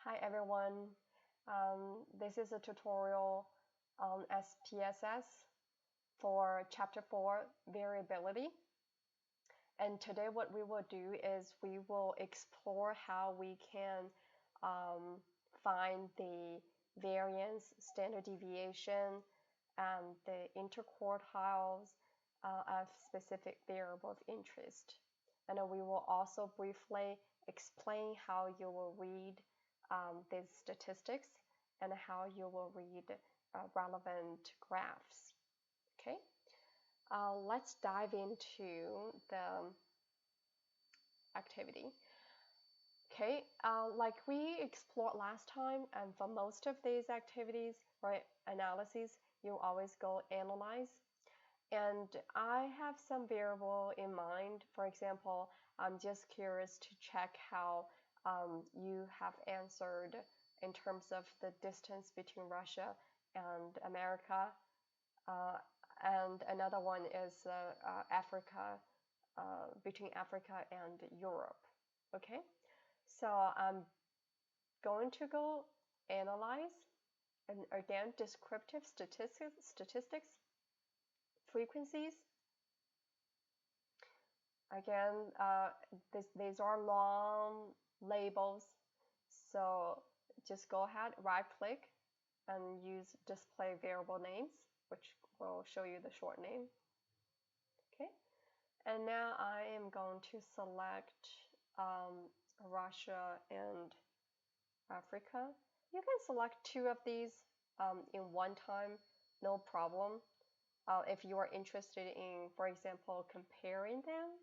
Hi everyone, this is a tutorial on SPSS for Chapter 4, Variability. And today what we will do is we will explore how we can find the variance, standard deviation, and the interquartiles of specific variable of interest. And we will also briefly explain how you will read these statistics and how you will read relevant graphs. Okay, let's dive into the activity. Okay, like we explored last time, and for most of these activities, right, analyses, you always go analyze. And I have some variable in mind. For example, I'm just curious to check how you have answered in terms of the distance between Russia and America. And another one is Africa, between Africa and Europe. Okay, so I'm going to go analyze, and again, descriptive statistics, frequencies. Again, these are long labels, so just go ahead, right click, and use display variable names, which will show you the short name. Okay, and now I am going to select Russia and Africa. You can select two of these in one time, no problem. If you are interested in, for example, comparing them,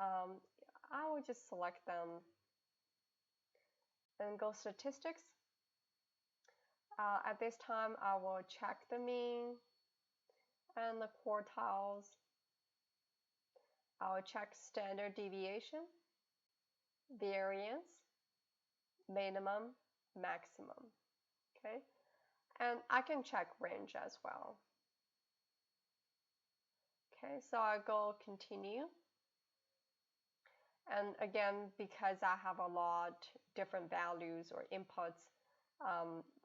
I will just select them and go statistics. At this time, I will check the mean and the quartiles. I will check standard deviation, variance, minimum, maximum. Okay, and I can check range as well. Okay, so I go continue. And again, because I have a lot different values or inputs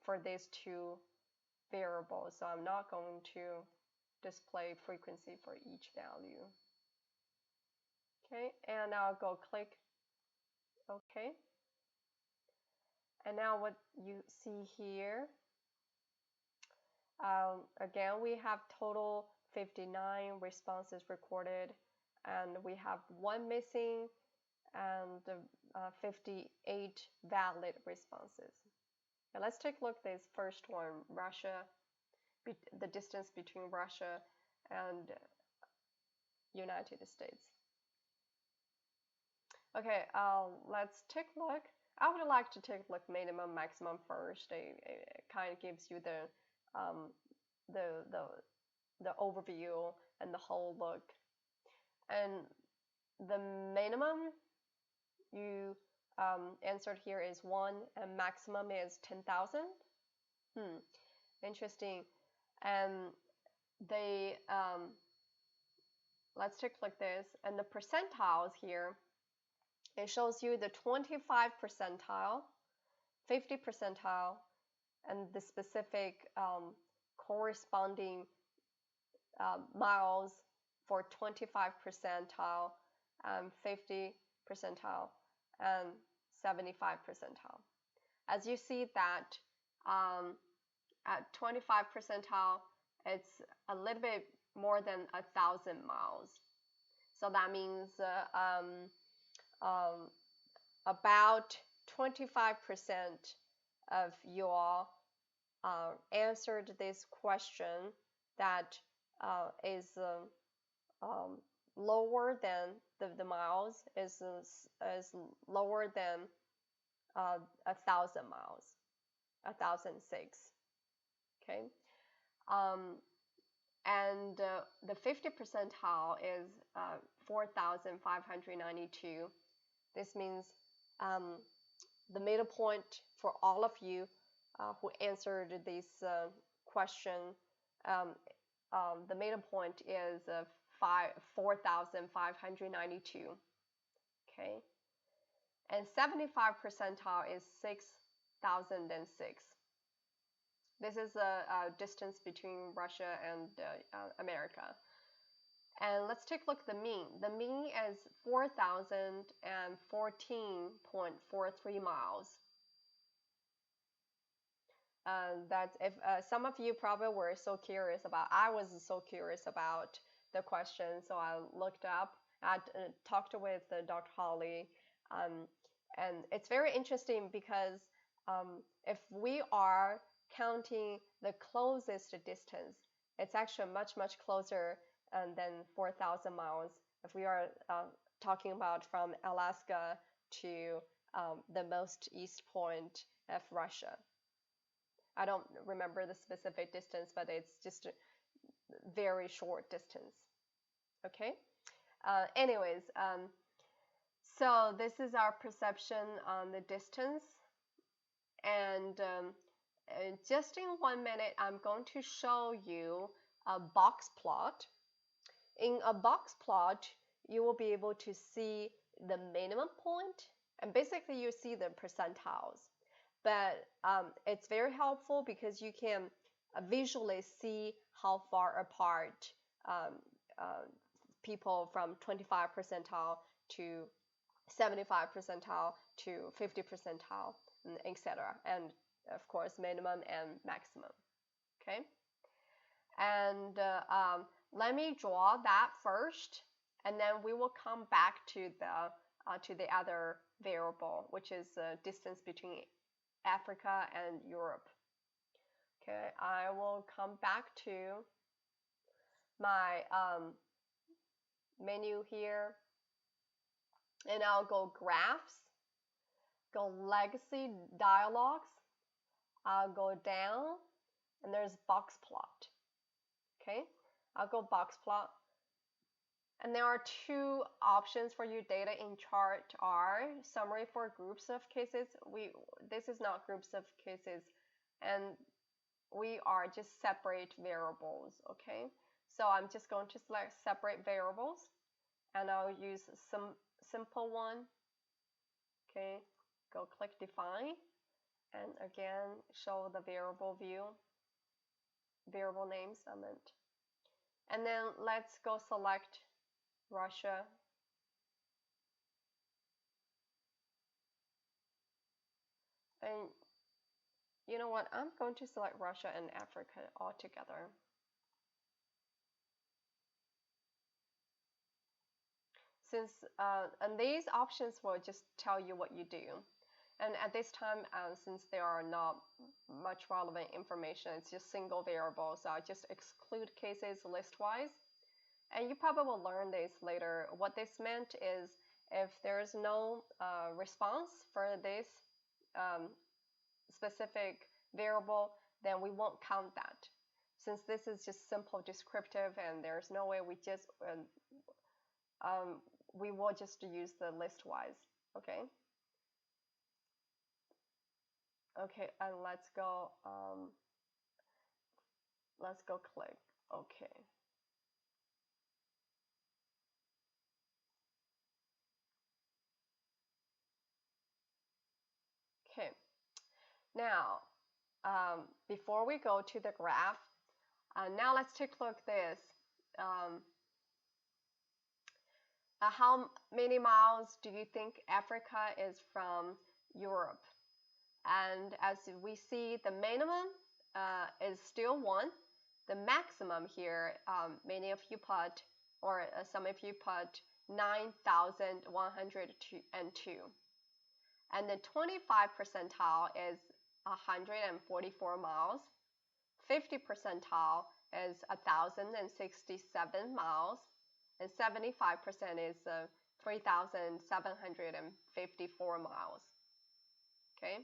for these two variables, so I'm not going to display frequency for each value. Okay, and I'll go click OK. And now what you see here, again, we have total 59 responses recorded, and we have one missing and 58 valid responses. Now let's take a look at this first one, Russia, the distance between Russia and United States. Okay, let's take a look. I would like to take a look minimum, maximum first. It kind of gives you the overview and the whole look. And the minimum you answered here is 1, and maximum is 10,000. Interesting. And they let's take a look at this. And the percentiles here, it shows you the 25 percentile, 50 percentile, and the specific corresponding miles for 25 percentile, 50 percentile, and 75 percentile. As you see that at 25 percentile, it's a little bit more than 1,000 miles. So that means about 25% of you all answered this question that is lower than the miles is lower than 1,000 miles, 1,006. Okay, and the 50 percentile is 4,592. This means the middle point for all of you who answered this question, the middle point is 4,592. Okay, and 75 percentile is 4,006. This is a distance between Russia and America. And let's take a look at the mean. The mean is 4,014.43 miles. That's if some of you probably were so curious about. I was so curious about the question, so I looked up. I talked with Dr. Holly, and it's very interesting because if we are counting the closest distance, it's actually much closer than 4,000 miles. If we are talking about from Alaska to the most east point of Russia. I don't remember the specific distance, but it's just a very short distance. Okay. Anyways, so this is our perception on the distance, and just in 1 minute, I'm going to show you a box plot. In a box plot, you will be able to see the minimum point, and basically you see the percentiles. But it's very helpful because you can visually see how far apart people from 25 percentile to 75 percentile to 50 percentile, etc. And of course, minimum and maximum. Okay. And let me draw that first, and then we will come back to the other variable, which is the distance between Africa and Europe. Okay, I will come back to my menu here, and I'll go graphs, go legacy dialogues, I'll go down, and there's box plot. Okay, I'll go box plot. And there are two options for your data in chart are summary for groups of cases. This is not groups of cases, and we are just separate variables. Okay, so I'm just going to select separate variables, and I'll use some simple one. Okay, go click define, and again show the variable view, variable names I meant, and then let's go select Russia. And you know what? I'm going to select Russia and Africa all together. Since and these options will just tell you what you do. And at this time, since there are not much relevant information, it's just single variables. So I'll just exclude cases list-wise. And you probably will learn this later. What this meant is if there's no response for this specific variable, then we won't count that. Since this is just simple descriptive and there's no way we will just use the list-wise. Okay. Okay, and let's go click. Okay. Okay. Now, before we go to the graph, now let's take a look at this. How many miles do you think Africa is from Europe? And as we see, the minimum is still 1. The maximum here, many of you put, or some of you put 9,102. And the 25 percentile is 144 miles. 50 percentile is 1,067 miles. And 75% is 3,754 miles. Okay,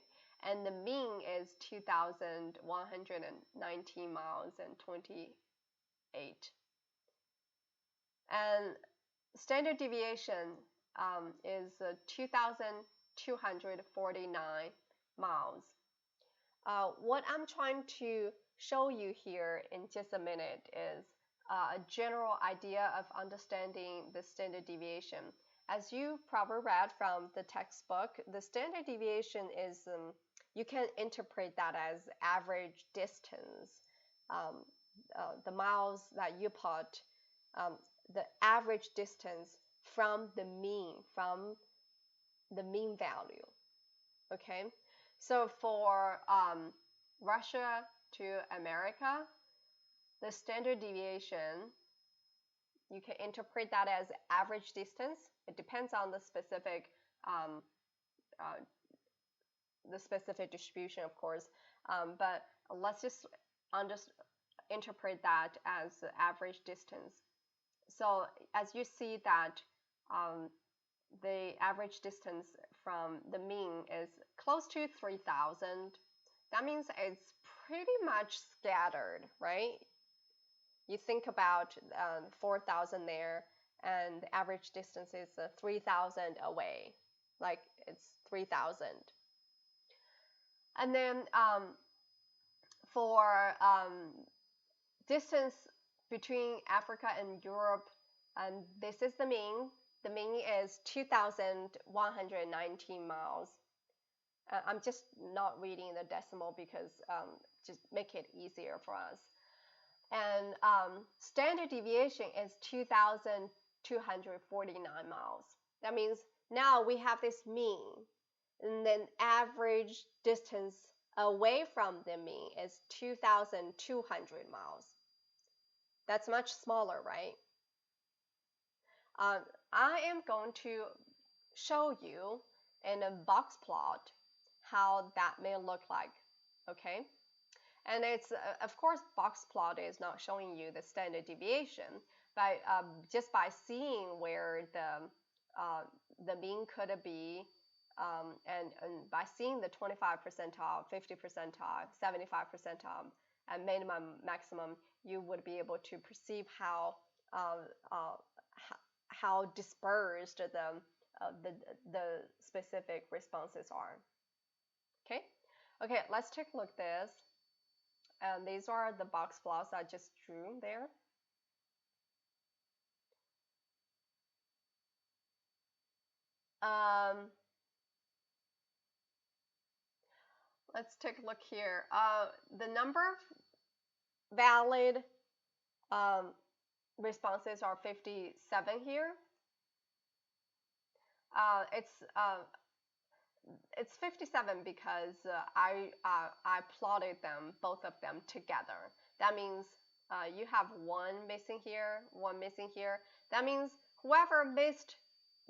and the mean is 2,119 miles and 28. And standard deviation is 2,249 miles. What I'm trying to show you here in just a minute is a general idea of understanding the standard deviation. As you probably read from the textbook, the standard deviation is you can interpret that as average distance. The miles that you put, the average distance from the mean value. Okay, so for Russia to America, the standard deviation, you can interpret that as average distance. It depends on the specific distribution, of course, but let's just interpret that as average distance. So as you see that the average distance from the mean is close to 3,000, that means it's pretty much scattered, right? You think about 4,000 there, and the average distance is 3,000 away, like it's 3,000. And then for distance between Africa and Europe, and this is the mean. The mean is 2,119 miles. I'm just not reading the decimal because just make it easier for us. And standard deviation is 2,249 miles. That means now we have this mean, and then average distance away from the mean is 2,200 miles. That's much smaller, right? I am going to show you in a box plot how that may look like, okay? And it's, of course, box plot is not showing you the standard deviation, but just by seeing where the mean could be, and by seeing the 25 percentile, 50 percentile, 75 percentile, and minimum, maximum, you would be able to perceive how dispersed the specific responses are. Okay, let's take a look at this. And these are the box plots I just drew there. Let's take a look here. The number of valid responses are 57 here. It's 57 because I plotted them, both of them together. That means you have one missing here, one missing here. That means whoever missed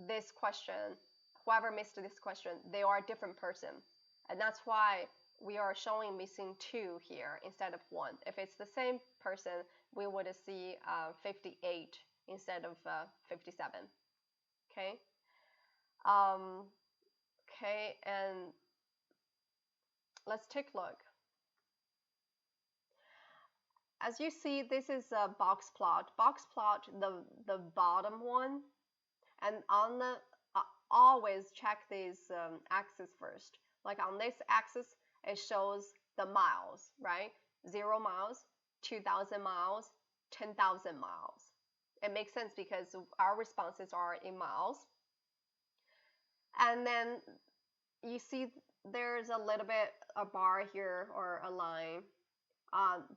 this question, they are a different person. And that's why we are showing missing 2 here instead of 1. If it's the same person, we would see 58 instead of 57. Okay. Okay, and let's take a look. As you see, this is a box plot. Box plot, the bottom one, and on the always check these axes first. Like on this axis, it shows the miles, right? 0 miles, 2,000 miles, 10,000 miles. It makes sense because our responses are in miles. And then you see there's a little bit a bar here or a line.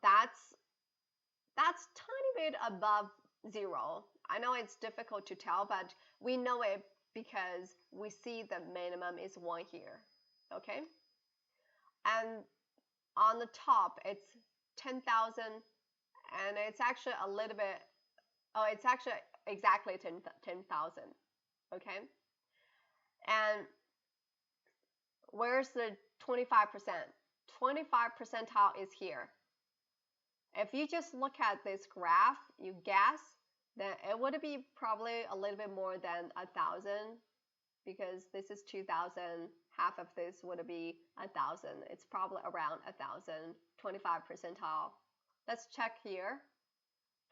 That's tiny bit above 0. I know it's difficult to tell, but we know it because we see the minimum is 1 here. Okay, and on the top it's 10,000, and it's actually a little bit. Oh, it's actually exactly 10,000. Okay, and where's the 25%? 25 percentile is here. If you just look at this graph, you guess, then it would be probably a little bit more than 1,000, because this is 2,000. Half of this would be 1,000. It's probably around 1,000. 25 percentile. Let's check here.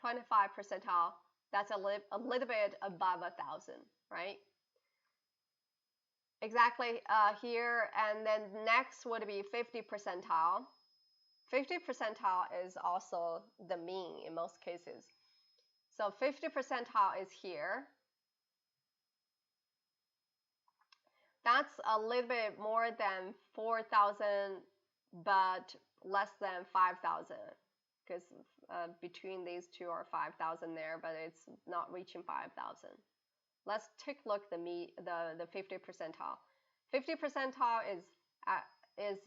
25 percentile. That's a little bit above 1,000, right? Exactly here, and then next would be 50 percentile. 50 percentile is also the mean in most cases. So 50 percentile is here. That's a little bit more than 4,000, but less than 5,000, because between these two are 5,000 there, but it's not reaching 5,000. Let's take a look the 50 percentile. 50 percentile is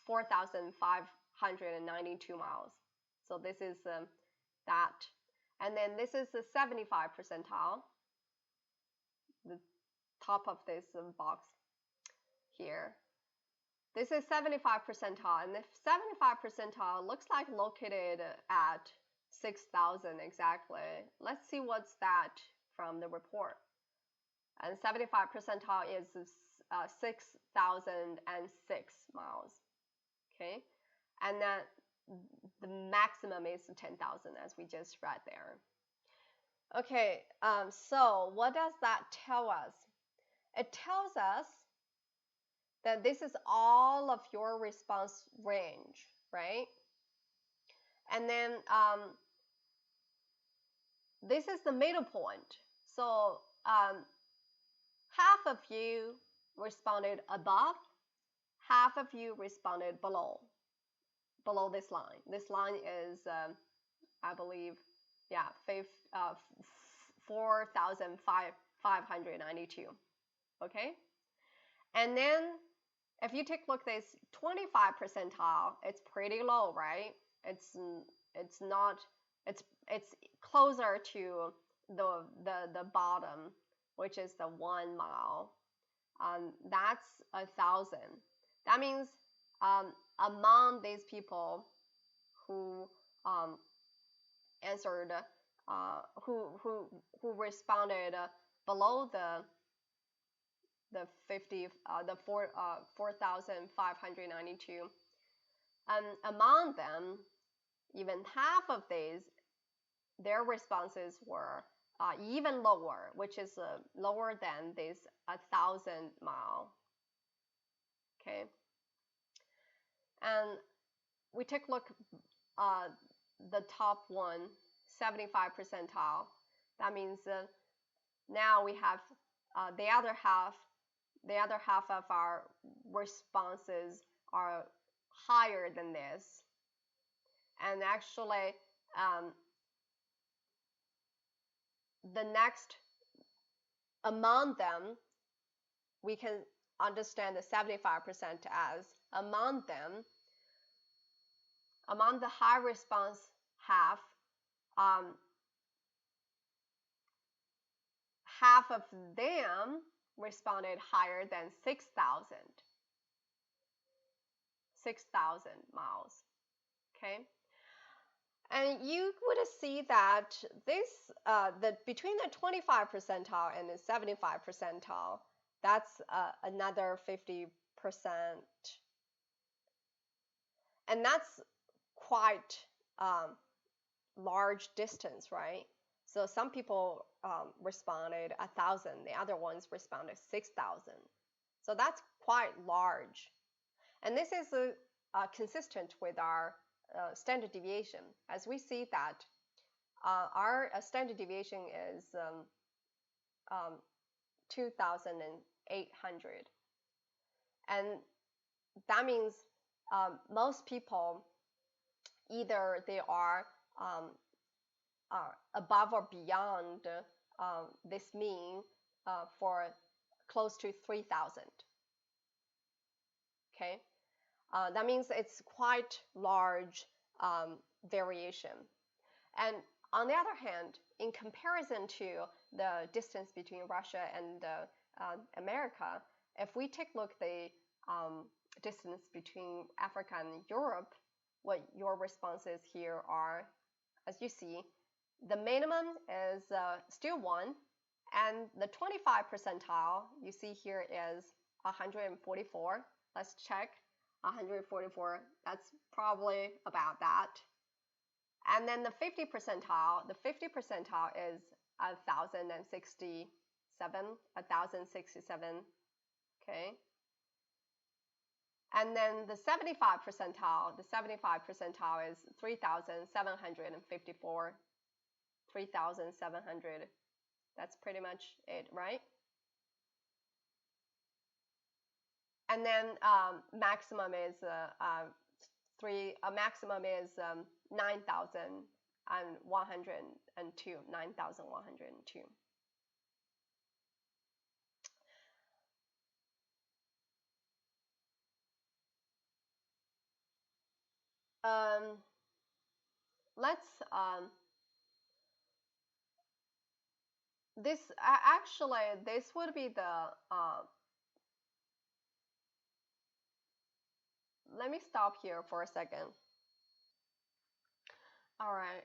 4,592 miles. So this is that. And then this is the 75 percentile, the top of this box here. This is 75 percentile, and the 75 percentile looks like located at 6,000 exactly. Let's see what's that from the report. And 75 percentile is 6,006 miles. Okay, and then the maximum is 10,000, as we just read there. Okay, so what does that tell us? It tells us that this is all of your response range, right? And then this is the middle point. So half of you responded above, half of you responded below this line. This line is, I believe, yeah, 4,592. Okay, and then if you take a look at this 25 percentile, it's pretty low, right? It's not, it's closer to the bottom, which is the 1 mile. That's 1,000. That means among these people who answered, who responded below the 4,592, among them, even half of these, their responses were even lower, which is lower than this 1,000 mile. Okay, and we take a look the top one, 75 percentile. That means now we have the other half of our responses are higher than this, and actually the next among them, we can understand the 75% as among them, among the high response half, half of them responded higher than 6,000 miles. Okay, and you would see that this between the 25 percentile and the 75 percentile, that's another 50%, and that's quite large distance, right? So some people responded 1,000, the other ones responded 6,000. So that's quite large, and this is consistent with our standard deviation, as we see that our standard deviation is 2,800, and that means most people, either they are above or beyond this mean for close to 3,000. Okay, that means it's quite large variation. And on the other hand, in comparison to the distance between Russia and America, if we take a look at the distance between Africa and Europe, what your responses here are, as you see, the minimum is still 1, and the 25 percentile you see here is 144. Let's check. 144, that's probably about that. And then the 50 percentile is 1,067, okay. And then the 75 percentile is 3,754, 3,700. That's pretty much it, right? and then maximum is maximum is 9,102. 9,102. Let's this actually this would be the let me stop here for a second. All right.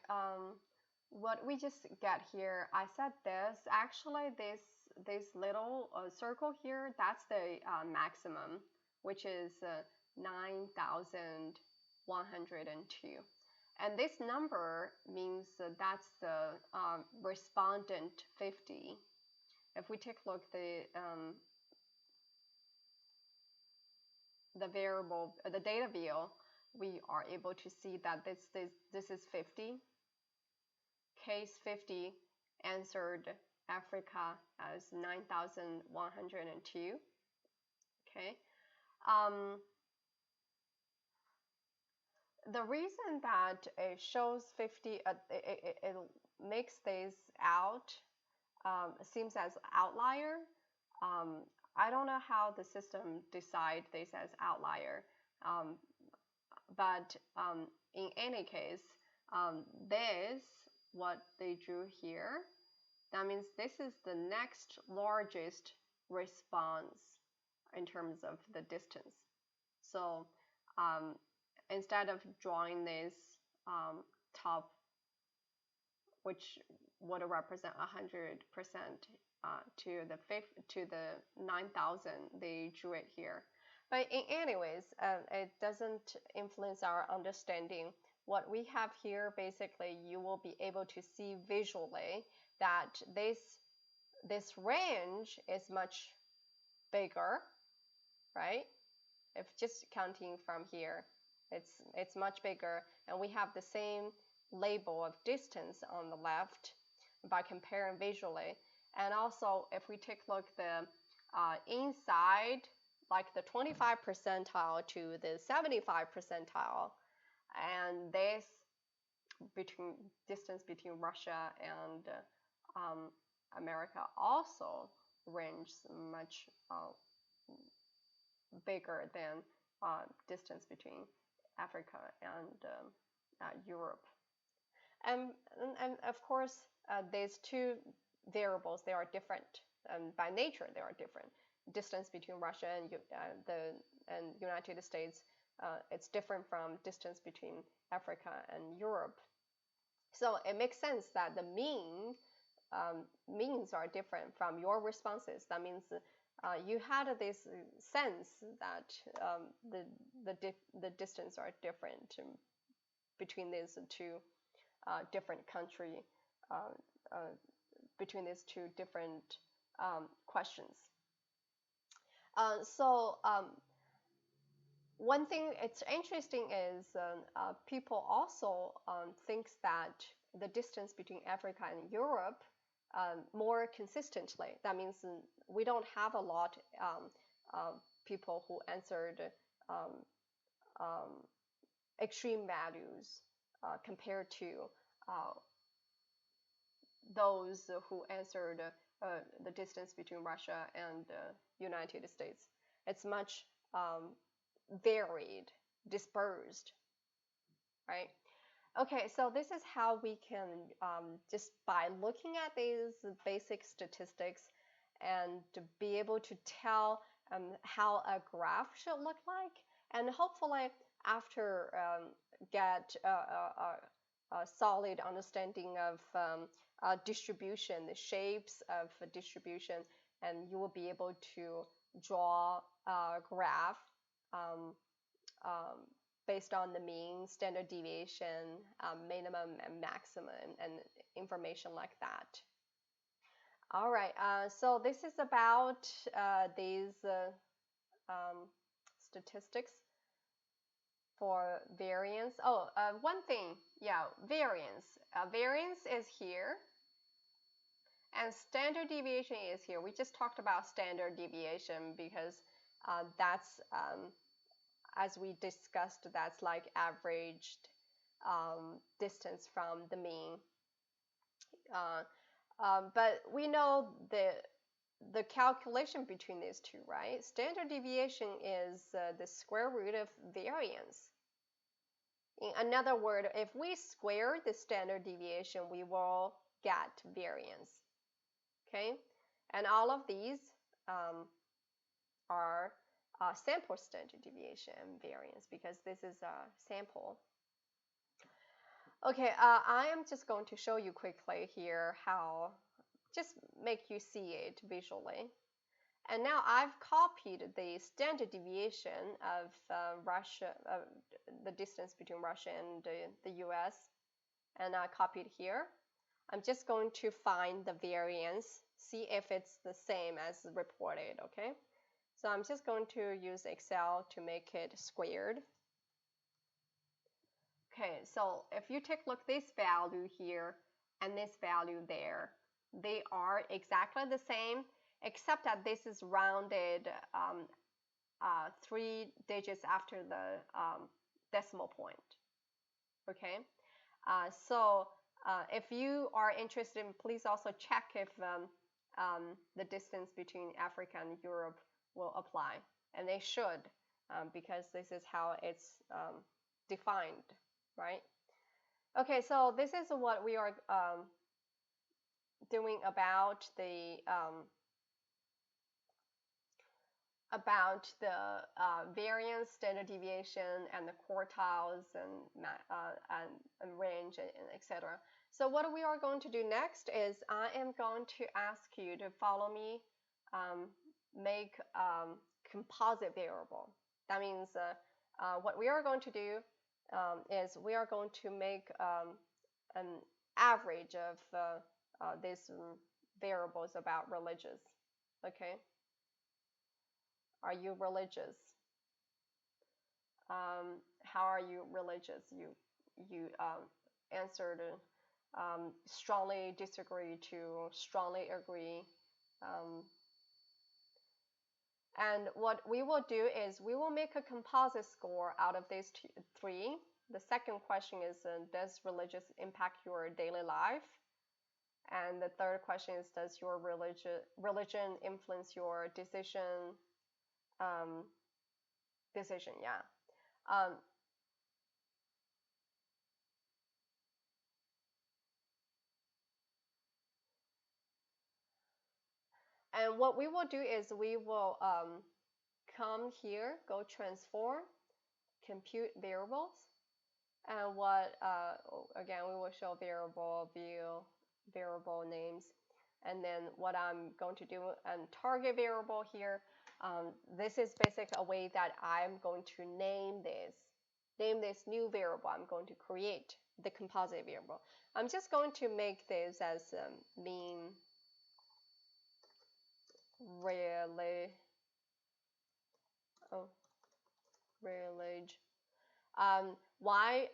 What we just get here, I said this. Actually, this little circle here, that's the maximum, which is 9,102. And this number means that's the respondent 50. If we take a look the variable, the data view, we are able to see that this is 50. Case 50 answered Africa as 9,102. Okay. The reason that it shows 50, it makes this out, seems as outlier. I don't know how the system decide this as outlier, but in any case, this what they drew here, that means this is the next largest response in terms of the distance. So instead of drawing this top, which would represent 100% to the 9,000, they drew it here. But anyways, it doesn't influence our understanding. What we have here, basically, you will be able to see visually that this range is much bigger, right? If just counting from here, it's much bigger, and we have the same label of distance on the left by comparing visually. And also, if we take a look the inside, like the 25 percentile to the 75 percentile, and this distance between Russia and America also ranges much bigger than distance between Africa and Europe. And of course, these two variables, they are different. By nature, they are different. Distance between Russia and the United States, it's different from distance between Africa and Europe. So it makes sense that the means are different from your responses. That means you had this sense that the distance are different between these two different country, between these two different questions. So one thing it's interesting is people also thinks that the distance between Africa and Europe more consistently. That means we don't have a lot people who answered extreme values compared to those who answered the distance between Russia and United States. It's much varied, dispersed, right? Okay, so this is how we can just by looking at these basic statistics and to be able to tell how a graph should look like, and hopefully after get a solid understanding of distribution, the shapes of distribution, and you will be able to draw a graph based on the mean, standard deviation, minimum and maximum, and information like that. All right, so this is about these statistics for variance. Oh, one thing, yeah, variance. Variance is here, and standard deviation is here. We just talked about standard deviation because That's as we discussed, that's like averaged distance from the mean. But we know the calculation between these two, right? Standard deviation is the square root of variance. In another word, if we square the standard deviation, we will get variance. Okay, and all of these are sample standard deviation and variance because this is a sample. Okay, I am just going to show you quickly here how, just make you see it visually. And now I've copied the standard deviation of Russia, the distance between Russia and the US, and I copied here. I'm just going to find the variance, see if it's the same as reported, okay? So I'm just going to use Excel to make it squared. Okay, so if you take a look, this value here and this value there, they are exactly the same, except that this is rounded 3 digits after the decimal point. Okay, so if you are interested, please also check if the distance between Africa and Europe will apply, and they should, because this is how it's defined, right? Okay, so this is what we are doing about the variance, standard deviation, and the quartiles and range, and etc. So what we are going to do next is I am going to ask you to follow me, make composite variable. That means what we are going to do is we are going to make an average of these variables about religious. Okay. Are you religious? How are you religious? You answered strongly disagree to strongly agree. And what we will do is we will make a composite score out of these three. The second question is, does religious impact your daily life? And the third question is, does your religion influence your decision? Yeah. And what we will do is we will come here, go transform, compute variables, and what again we will show variable view, variable names, and then what I'm going to do and target variable here. This is basically a way that I'm going to name this new variable I'm going to create, the composite variable. I'm just going to make this as mean really why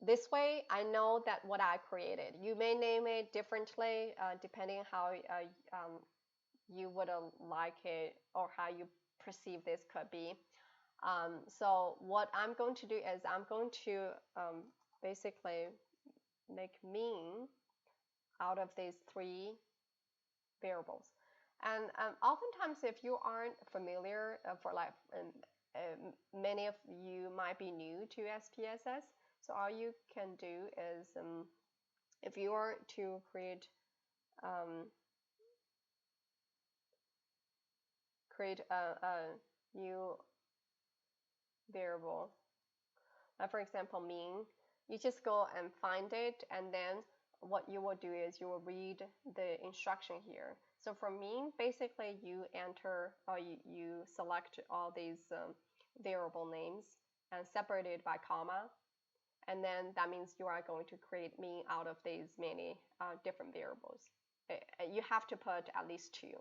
this way I know that what I created. You may name it differently depending how you would like it or how you perceive this could be. So what I'm going to do is I'm going to basically make mean out of these three variables. And oftentimes, if you aren't familiar, for like many of you might be new to SPSS, so all you can do is if you are to create a new variable, for example, mean, you just go and find it, and then what you will do is you will read the instruction here. So for mean, basically you enter or you select all these variable names and separate it by comma, and then that means you are going to create mean out of these many different variables. You have to put at least two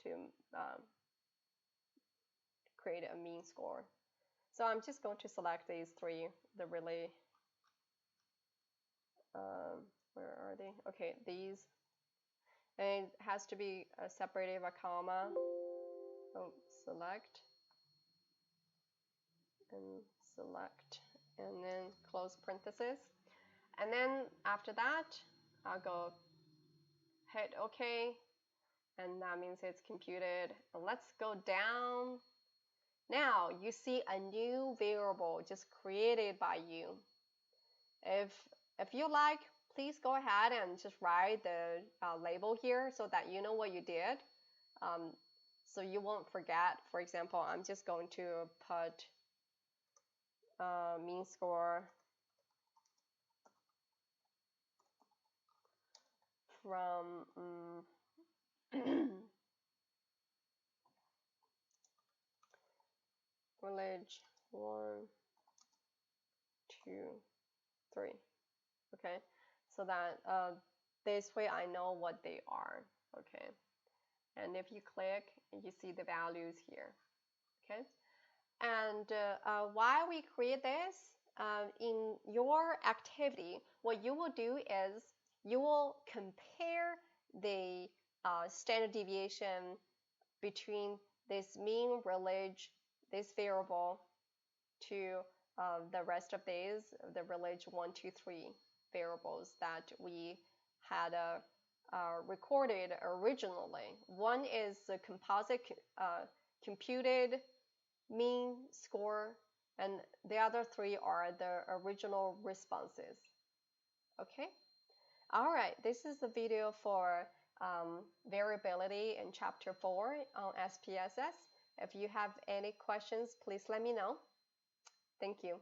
to create a mean score. So I'm just going to select these three, the really, where are they? Okay, these, and it has to be separated by comma. Oops. select, and select, and then close parenthesis. And then after that, I'll go hit OK, and that means it's computed. And let's go down. Now you see a new variable just created by you. If you like, please go ahead and just write the label here so that you know what you did. So you won't forget. For example, I'm just going to put mean score from village 1, 2, 3. Okay, so that this way I know what they are. Okay, and if you click, you see the values here. Okay, and while we create this, in your activity, what you will do is you will compare the standard deviation between this mean village, this variable, to the rest of these, the village 1, 2, 3 variables that we had recorded originally. One is the composite computed mean score, and the other 3 are the original responses. Okay? Alright, this is the video for variability in chapter 4 on SPSS. If you have any questions, please let me know. Thank you.